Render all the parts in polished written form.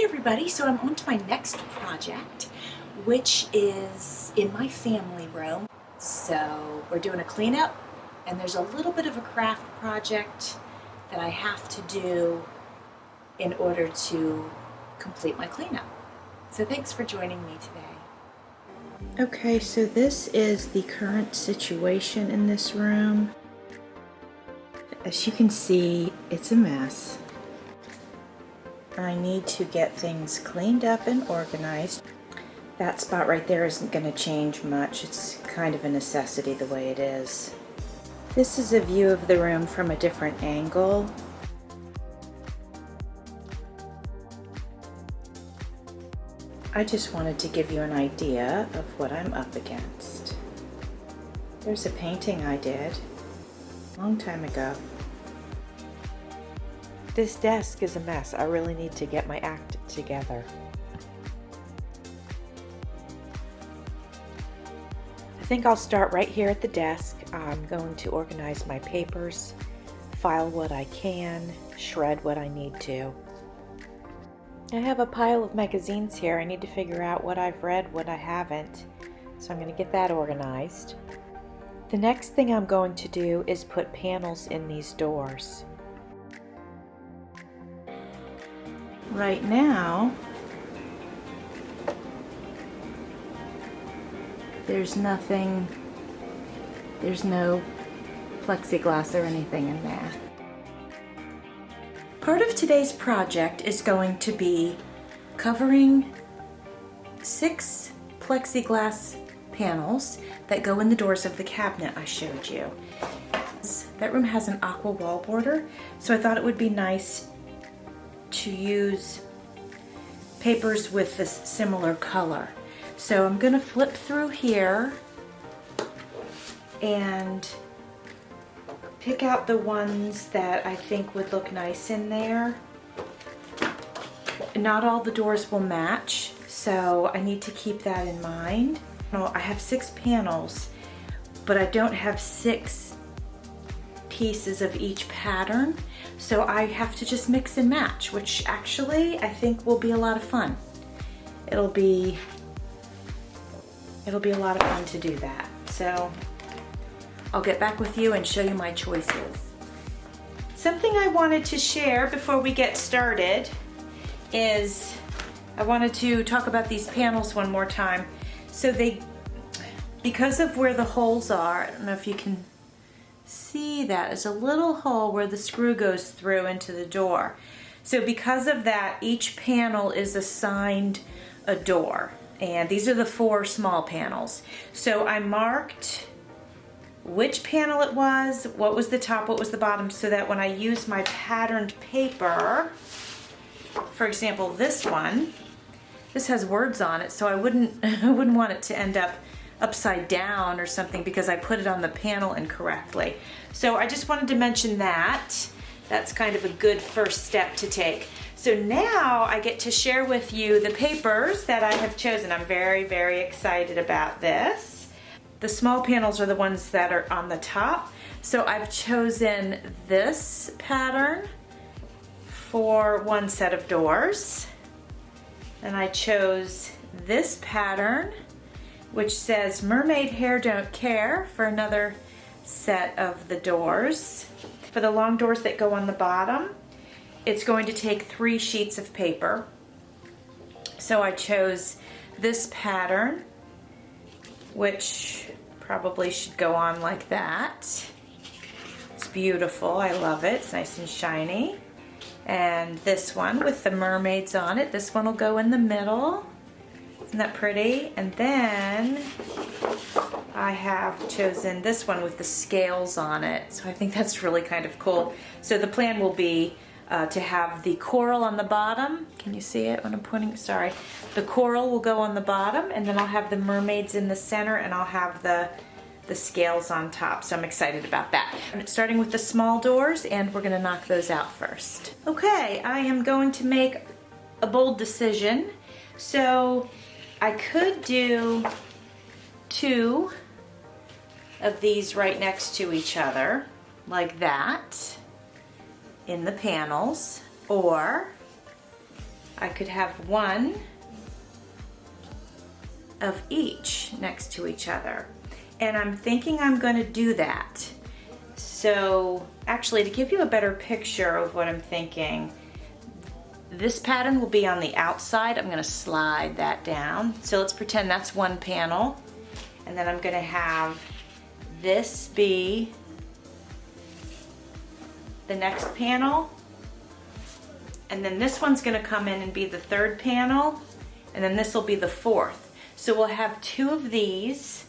Hey everybody, so I'm on to my next project, which is in my family room. So we're doing a cleanup, and there's a little bit of a craft project that I have to do in order to complete my cleanup. So thanks for joining me today. Okay, so this is the current situation in this room. As you can see, it's a mess. I need to get things cleaned up and organized. That spot right there isn't going to change much. It's kind of a necessity the way it is. This is a view of the room from a different angle. I just wanted to give you an idea of what I'm up against. There's a painting I did a long time ago. This desk is a mess. I really need to get my act together. I think I'll start right here at the desk. I'm going to organize my papers, file what I can, shred what I need to. I have a pile of magazines here. I need to figure out what I've read, what I haven't. So I'm going to get that organized. The next thing I'm going to do is put panels in these doors. Right now, there's no plexiglass or anything in there. Part of today's project is going to be covering 6 plexiglass panels that go in the doors of the cabinet I showed you. That room has an aqua wall border, so I thought it would be nice to use papers with this similar color. So I'm going to flip through here and pick out the ones that I think would look nice in there. Not all the doors will match, so I need to keep that in mind. I have 6 panels, but I don't have 6 pieces of each pattern, so I have to just mix and match, which actually I think will be a lot of fun. It'll be a lot of fun to do that. So I'll get back with you and show you my choices. Something I wanted to share before we get started is I wanted to talk about these panels one more time. So because of where the holes are, I don't know if you can see that, there's a little hole where the screw goes through into the door. So because of that, each panel is assigned a door, and these are the 4 small panels. So I marked which panel it was, what was the top, what was the bottom, so that when I use my patterned paper, for example, this one, this has words on it, so I wouldn't want it to end up upside down or something because I put it on the panel incorrectly. So I just wanted to mention that. That's kind of a good first step to take. So now I get to share with you the papers that I have chosen. I'm very, very excited about this. The small panels are the ones that are on the top. So I've chosen this pattern for one set of doors. And I chose this pattern, which says Mermaid Hair Don't Care, for another set of the doors. For the long doors that go on the bottom, it's going to take 3 sheets of paper. So I chose this pattern, which probably should go on like that. It's beautiful, I love it, it's nice and shiny. And this one with the mermaids on it, this one will go in the middle. Isn't that pretty? And then I have chosen this one with the scales on it. So I think that's really kind of cool. So the plan will be to have the coral on the bottom. Can you see it when I'm pointing? Sorry. The coral will go on the bottom, and then I'll have the mermaids in the center, and I'll have the scales on top. So I'm excited about that. I'm starting with the small doors, and we're going to knock those out first. Okay, I am going to make a bold decision. So I could do 2 of these right next to each other, like that, in the panels, or I could have one of each next to each other. And I'm thinking I'm going to do that. So actually, to give you a better picture of what I'm thinking, this pattern will be on the outside. I'm going to slide that down. So let's pretend that's one panel. And then I'm going to have this be the next panel. And then this one's going to come in and be the third panel. And then this will be the fourth. So we'll have two of these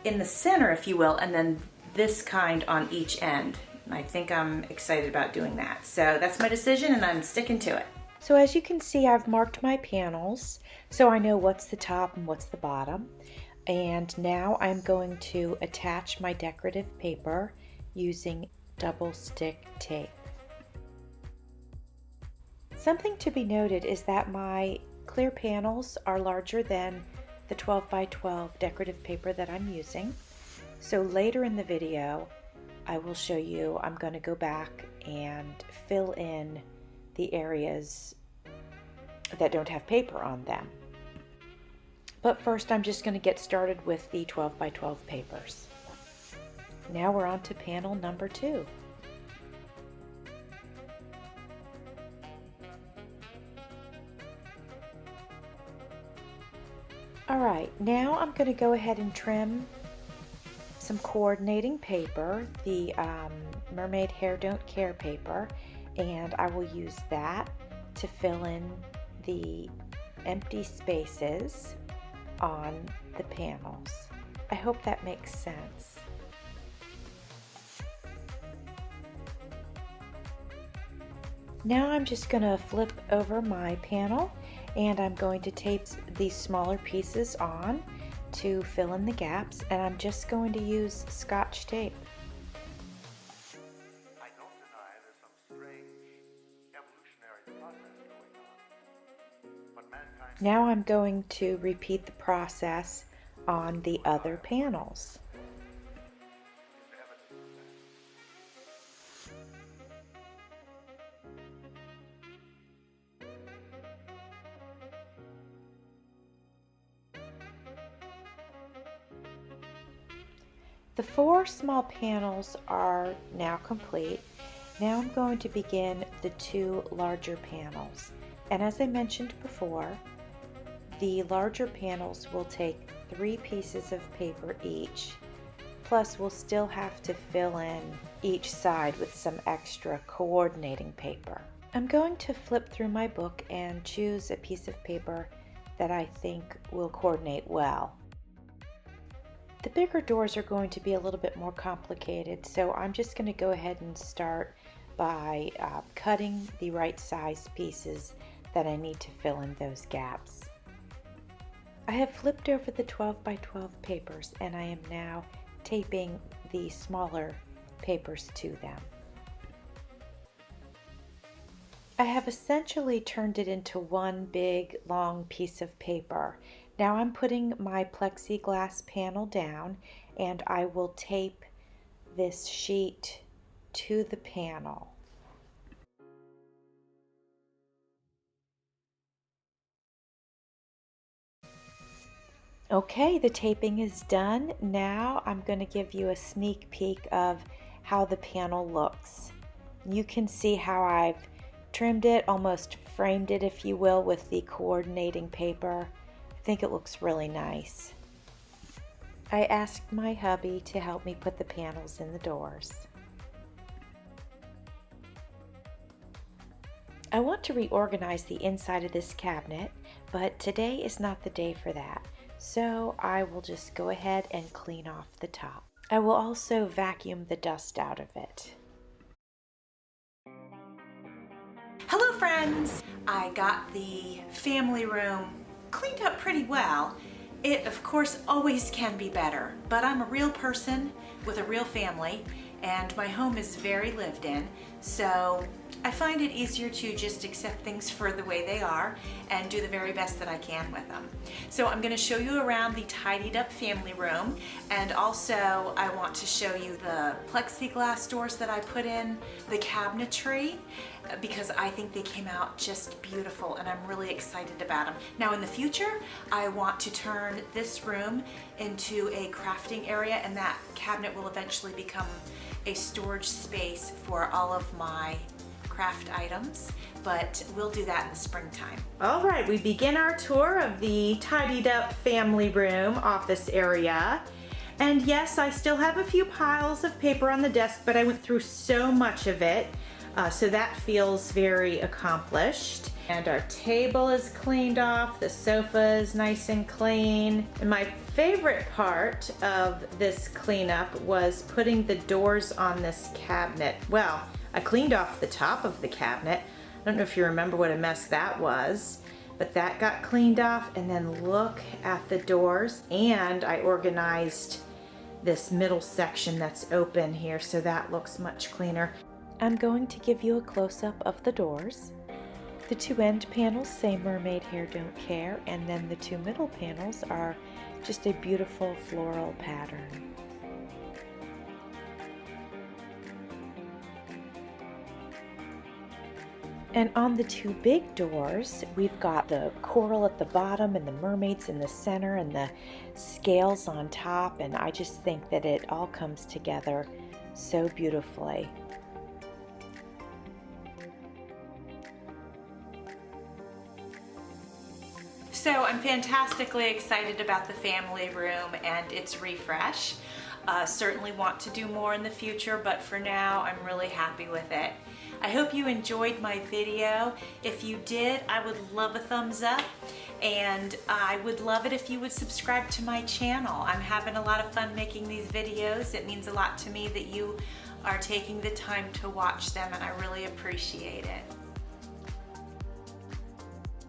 in the center, if you will, and then this kind on each end. I think I'm excited about doing that. So that's my decision and I'm sticking to it. So as you can see, I've marked my panels so I know what's the top and what's the bottom. And now I'm going to attach my decorative paper using double stick tape. Something to be noted is that my clear panels are larger than the 12 by 12 decorative paper that I'm using. So later in the video, I will show you, I'm going to go back and fill in the areas that don't have paper on them. But first I'm just going to get started with the 12 by 12 papers. Now we're on to panel number 2. Alright, now I'm going to go ahead and trim some coordinating paper, the Mermaid Hair Don't Care paper, and I will use that to fill in the empty spaces on the panels. I hope that makes sense. Now I'm just going to flip over my panel and I'm going to tape these smaller pieces on to fill in the gaps, and I'm just going to use Scotch tape. I don't deny there's some strange evolutionary process going on, but mankind... Now I'm going to repeat the process on the other panels. The 4 small panels are now complete. Now I'm going to begin the 2 larger panels. And as I mentioned before, the larger panels will take 3 pieces of paper each. Plus we'll still have to fill in each side with some extra coordinating paper. I'm going to flip through my book and choose a piece of paper that I think will coordinate well. The bigger doors are going to be a little bit more complicated, so I'm just going to go ahead and start by cutting the right size pieces that I need to fill in those gaps. I have flipped over the 12 by 12 papers and I am now taping the smaller papers to them. I have essentially turned it into one big long piece of paper. Now I'm putting my plexiglass panel down and I will tape this sheet to the panel. Okay, the taping is done. Now I'm going to give you a sneak peek of how the panel looks. You can see how I've trimmed it, almost framed it if you will, with the coordinating paper. I think it looks really nice. I asked my hubby to help me put the panels in the doors. I want to reorganize the inside of this cabinet, but today is not the day for that. So I will just go ahead and clean off the top. I will also vacuum the dust out of it. Hello friends! I got the family room cleaned up pretty well. It of course always can be better, but I'm a real person with a real family and my home is very lived in, so I find it easier to just accept things for the way they are and do the very best that I can with them. So I'm going to show you around the tidied up family room, and also I want to show you the plexiglass doors that I put in, the cabinetry, because I think they came out just beautiful and I'm really excited about them. Now in the future, I want to turn this room into a crafting area, and that cabinet will eventually become a storage space for all of my craft items, but we'll do that in the springtime. All right, we begin our tour of the tidied up family room office area. And yes, I still have a few piles of paper on the desk, but I went through so much of it, so that feels very accomplished. And our table is cleaned off, the sofa is nice and clean. And my favorite part of this cleanup was putting the doors on this cabinet. Well, I cleaned off the top of the cabinet. I don't know if you remember what a mess that was, but that got cleaned off. And then look at the doors. And I organized this middle section that's open here, so that looks much cleaner. I'm going to give you a close-up of the doors. The two end panels say mermaid hair don't care, and then the two middle panels are just a beautiful floral pattern. And on the two big doors, we've got the coral at the bottom and the mermaids in the center and the scales on top, and I just think that it all comes together so beautifully. So I'm fantastically excited about the family room and its refresh. Certainly want to do more in the future, but for now I'm really happy with it. I hope you enjoyed my video. If you did, I would love a thumbs up, and I would love it if you would subscribe to my channel. I'm having a lot of fun making these videos. It means a lot to me that you are taking the time to watch them, and I really appreciate it.